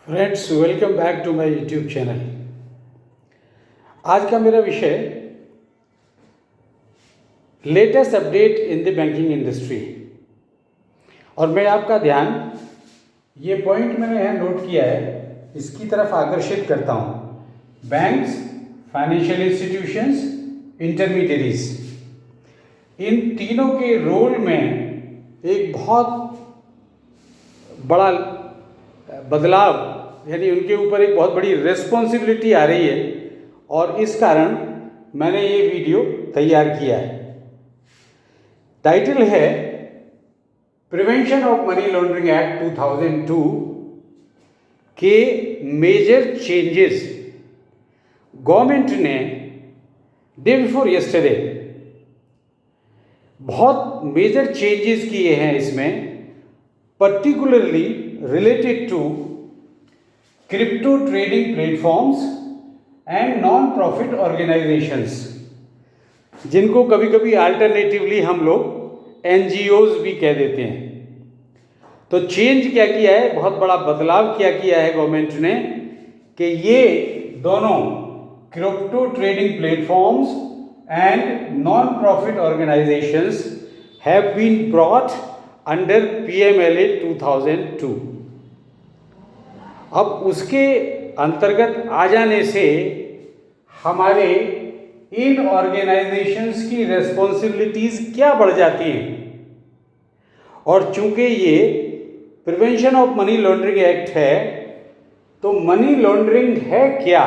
Friends, welcome back to my YouTube channel. आज का मेरा विषय latest update in the banking industry. और मैं आपका ध्यान ये पॉइंट मैंने यहाँ नोट किया है, इसकी तरफ आकर्षित करता हूँ। बैंक्स, फाइनेंशियल इंस्टीट्यूशंस, इंटरमीडियरीज, इन तीनों के रोल में एक बहुत बड़ा बदलाव, यानी उनके ऊपर एक बहुत बड़ी रिस्पॉन्सिबिलिटी आ रही है, और इस कारण मैंने ये वीडियो तैयार किया है। टाइटल है prevention of money laundering act 2002 के मेजर चेंजेस गवर्नमेंट ने डे बिफोर यस्टरडे बहुत मेजर चेंजेस किए हैं इसमें, particularly related to crypto trading platforms and non-profit organizations, जिनको कभी कभी अल्टरनेटिवली हम लोग NGOs भी कह देते हैं। तो चेंज क्या किया है, बहुत बड़ा बदलाव क्या किया है गवर्नमेंट ने कि ये दोनों crypto trading platforms and non profit organisations have been brought under PMLA 2002। अब उसके अंतर्गत आ जाने से हमारे इन ऑर्गेनाइजेशंस की रेस्पॉन्सिबिलिटीज क्या बढ़ जाती हैं, और चूंकि ये prevention of money laundering act है, तो मनी लॉन्ड्रिंग है क्या,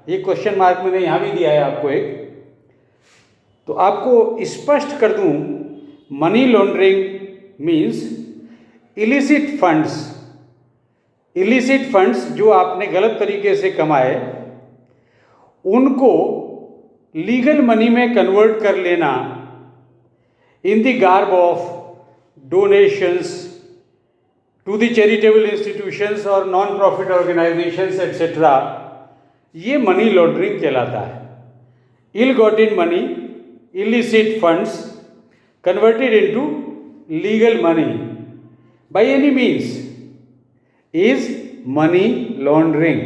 ये क्वेश्चन मार्क मैंने यहाँ भी दिया है आपको एक। तो आपको स्पष्ट कर दूं, money laundering means illicit funds. Illicit funds जो आपने गलत तरीके से कमाए, उनको लीगल मनी में कन्वर्ट कर लेना in the garb of donations to the charitable institutions और नॉन प्रॉफिट ऑर्गेनाइजेशंस एटसेट्रा, ये मनी लॉन्ड्रिंग कहलाता है। Ill gotten money, illicit funds converted into legal money by any means is money laundering.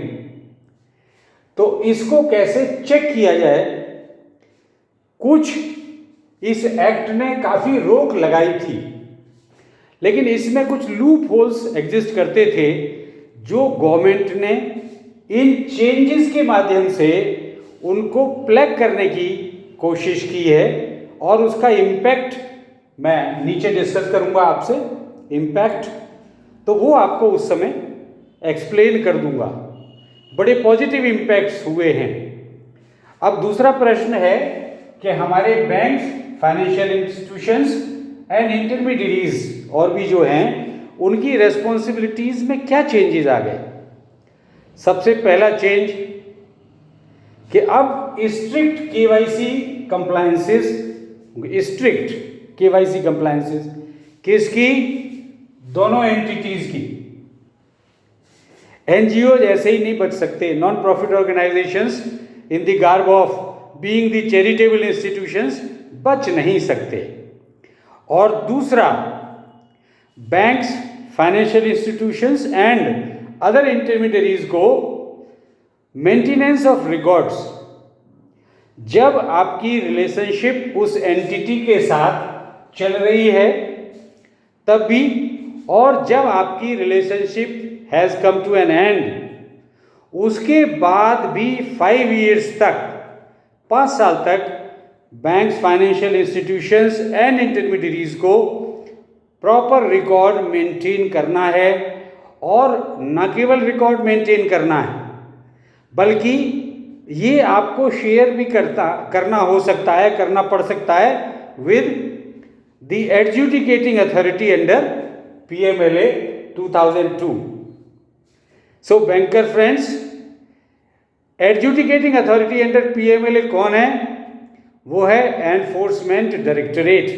तो इसको कैसे check किया जाए? कुछ इस एक्ट ने काफी रोक लगाई थी, लेकिन इसमें कुछ लूप होल्स एग्जिस्ट करते थे जो गवर्नमेंट ने इन चेंजेस के माध्यम से उनको प्लग करने की कोशिश की है, और उसका इम्पैक्ट मैं नीचे डिस्कस करूंगा आपसे। इम्पैक्ट तो वो आपको उस समय एक्सप्लेन कर दूंगा। बड़े पॉजिटिव इम्पैक्ट्स हुए हैं। अब दूसरा प्रश्न है कि हमारे banks, financial institutions and intermediaries और भी जो हैं, उनकी रेस्पॉन्सिबिलिटीज में क्या चेंजेस आ गए? सबसे पहला चेंज कि अब strict KYC compliances, strict KYC compliances किसकी? दोनों एंटिटीज की। NGO ऐसे ही नहीं बच सकते, non profit organisations in the garb of being the charitable institutions बच नहीं सकते। और दूसरा, banks, financial institutions and other intermediaries को मेंटेनेंस ऑफ रिकॉर्ड्स, जब आपकी रिलेशनशिप उस एंटिटी के साथ चल रही है तब भी, और जब आपकी relationship has come to an end, उसके बाद भी 5 years तक, 5 साल तक banks, financial institutions and intermediaries को प्रॉपर रिकॉर्ड मेंटेन करना है। और न केवल रिकॉर्ड मेंटेन करना है, बल्कि ये आपको शेयर भी करना हो सकता है, करना पड़ सकता है with the adjudicating authority under PMLA 2002। So banker friends, adjudicating authority under PMLA कौन है? वो है एनफोर्समेंट डायरेक्टरेट,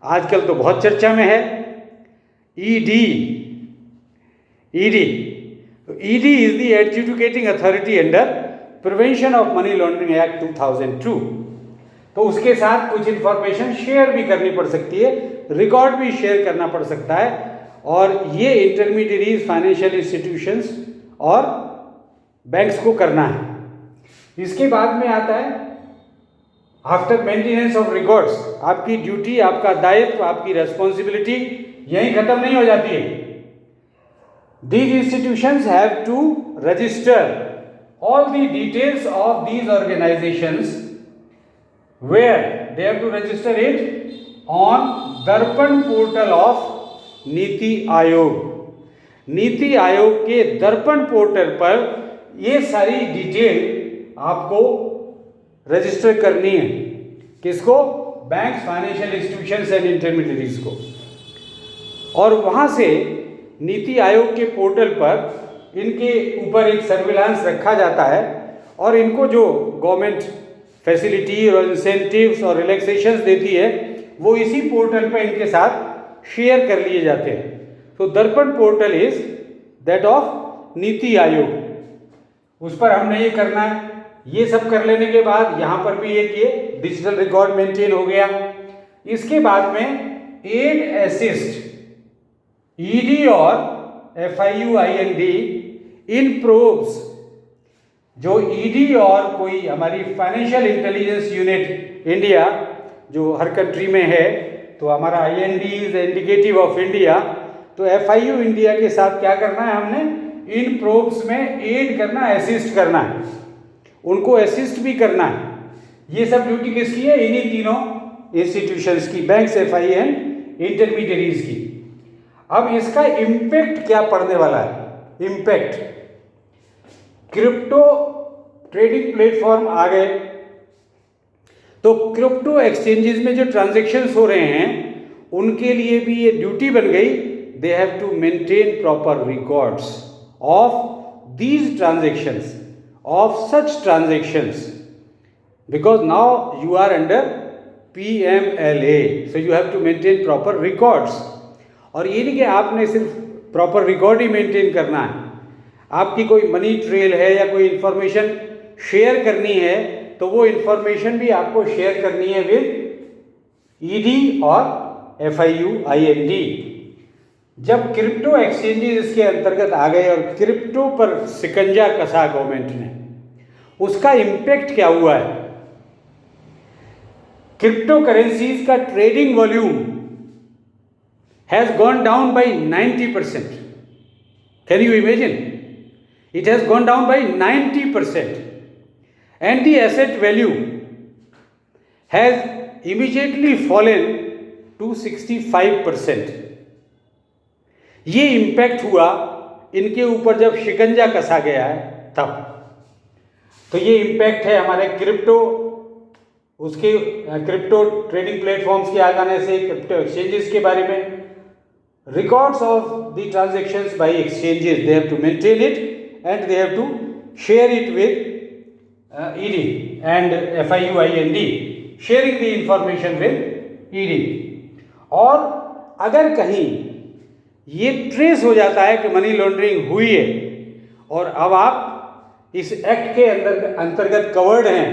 आजकल तो बहुत चर्चा में है, ED। ED is the adjudicating authority under prevention of money laundering act 2002। तो उसके साथ कुछ इंफॉर्मेशन शेयर भी करनी पड़ सकती है, रिकॉर्ड भी शेयर करना पड़ सकता है, और ये इंटरमीडियरीज, फाइनेंशियल इंस्टीट्यूशंस और बैंक्स को करना है। इसके बाद में आता है आफ्टर मेंटेनेंस ऑफ रिकॉर्ड्स। आपकी ड्यूटी, आपका दायित्व, आपकी रेस्पॉन्सिबिलिटी यहीं खत्म नहीं हो जाती है। These institutions have to register all the details of these organizations, where they have to register it on दर्पण पोर्टल ऑफ नीति आयोग। नीति आयोग के दर्पण पोर्टल पर ये सारी डिटेल आपको रजिस्टर करनी है। किसको? Banks, financial institutions and intermediaries को। और वहाँ से नीति आयोग के पोर्टल पर इनके ऊपर एक सर्विलांस रखा जाता है और इनको जो गवर्नमेंट फैसिलिटी और इंसेंटिव्स और रिलैक्सेशंस देती है वो इसी पोर्टल पर इनके साथ शेयर कर लिए जाते हैं। तो दर्पण portal is that of NITI Aayog. उस पर हमने ये करना है। ये सब कर लेने के बाद यहाँ पर भी एक ये डिजिटल रिकॉर्ड मेंटेन हो गया। इसके बाद में एड असिस्ट ईडी और FIUIND इन प्रोब्स। जो ईडी और कोई हमारी फाइनेंशियल इंटेलिजेंस यूनिट इंडिया जो हर कंट्री में है, तो हमारा IND is indicative of India, तो FIU इंडिया के साथ क्या करना है हमने? इन प्रोब्स में एड करना, असिस्ट करना है, उनको असिस्ट भी करना है। ये सब ड्यूटी किसकी है? इन्हीं तीनों इंस्टीट्यूशंस की, बैंक्स, FI एंड इंटरमीडियरीज की। अब इसका इम्पैक्ट क्या पड़ने वाला है? इम्पैक्ट, क्रिप्टो ट्रेडिंग प्लेटफॉर्म आ गए, तो क्रिप्टो एक्सचेंजेस में जो ट्रांजैक्शंस हो रहे हैं उनके लिए भी ये ड्यूटी बन गई। They have to maintain proper records of these transactions, of such transactions, because now you are under PMLA, so you have to maintain proper records। और ये नहीं कि आपने सिर्फ प्रॉपर रिकॉर्ड ही मेंटेन करना है, आपकी कोई मनी ट्रेल है या कोई इंफॉर्मेशन शेयर करनी है तो वो इंफॉर्मेशन भी आपको शेयर करनी है विद ईडी और FIUIND। जब क्रिप्टो एक्सचेंजेस इसके अंतर्गत आ गए और क्रिप्टो पर शिकंजा कसा गवर्नमेंट ने, उसका इम्पैक्ट क्या हुआ है? क्रिप्टो करेंसीज का trading volume has gone down by 90%। Can you imagine? It has gone down by 90%, and the asset value has immediately fallen to 65%। ये इम्पैक्ट हुआ इनके ऊपर जब शिकंजा कसा गया है तब। तो ये इम्पैक्ट है हमारे क्रिप्टो, उसके क्रिप्टो ट्रेडिंग प्लेटफॉर्म्स के आ जाने से, क्रिप्टो एक्सचेंजेस के बारे में। Records of the transactions by exchanges, they have to maintain it and they have to share it with ED and FIUIND, sharing the information with ED। और अगर कहीं ये ट्रेस हो जाता है कि मनी लॉन्ड्रिंग हुई है और अब आप इस एक्ट के अंतर्गत कवर्ड हैं,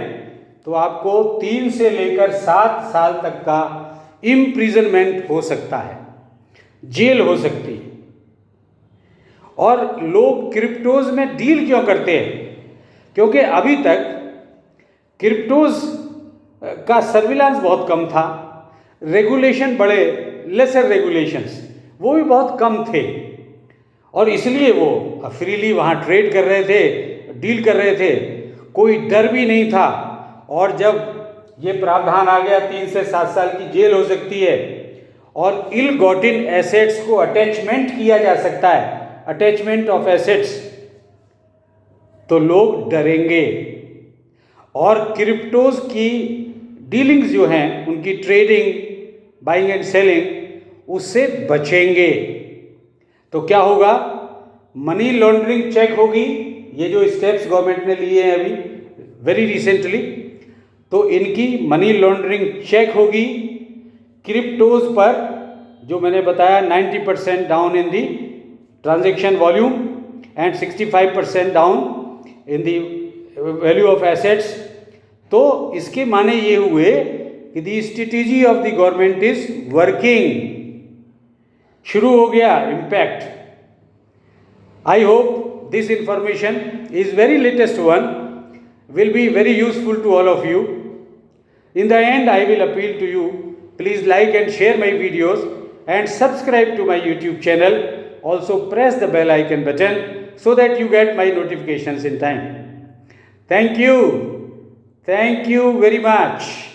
तो आपको 3 से लेकर 7 साल तक का इम्प्रिजनमेंट हो सकता है, जेल हो सकती है। और लोग क्रिप्टोज में डील क्यों करते हैं? क्योंकि अभी तक क्रिप्टोज का सर्विलांस बहुत कम था, रेगुलेशन बड़े, लेसर रेगुलेशंस वो भी बहुत कम थे, और इसलिए वो फ्रीली वहाँ ट्रेड कर रहे थे, डील कर रहे थे, कोई डर भी नहीं था। और जब ये प्रावधान आ गया 3 से 7 साल की जेल हो सकती है और इल गॉटिन एसेट्स को अटैचमेंट किया जा सकता है, अटैचमेंट ऑफ एसेट्स, तो लोग डरेंगे और क्रिप्टोज की डीलिंग्स जो हैं, उनकी ट्रेडिंग, बाइंग एंड सेलिंग, उससे बचेंगे। तो क्या होगा? मनी लॉन्ड्रिंग चेक होगी। ये जो स्टेप्स गवर्नमेंट ने लिए हैं अभी वेरी रिसेंटली, तो इनकी मनी लॉन्ड्रिंग चेक होगी। क्रिप्टोज पर जो मैंने बताया 90% down in the transaction volume and 65% down in the value of assets. तो इसके माने ये हुए कि the strategy of the government is working. शुरू हो गया impact. I hope this information is very latest one, will be very useful to all of you. In the end, I will appeal to you, please like and share my videos and subscribe to my YouTube channel. Also press the bell icon button so that you get my notifications in time. Thank you. Thank you very much.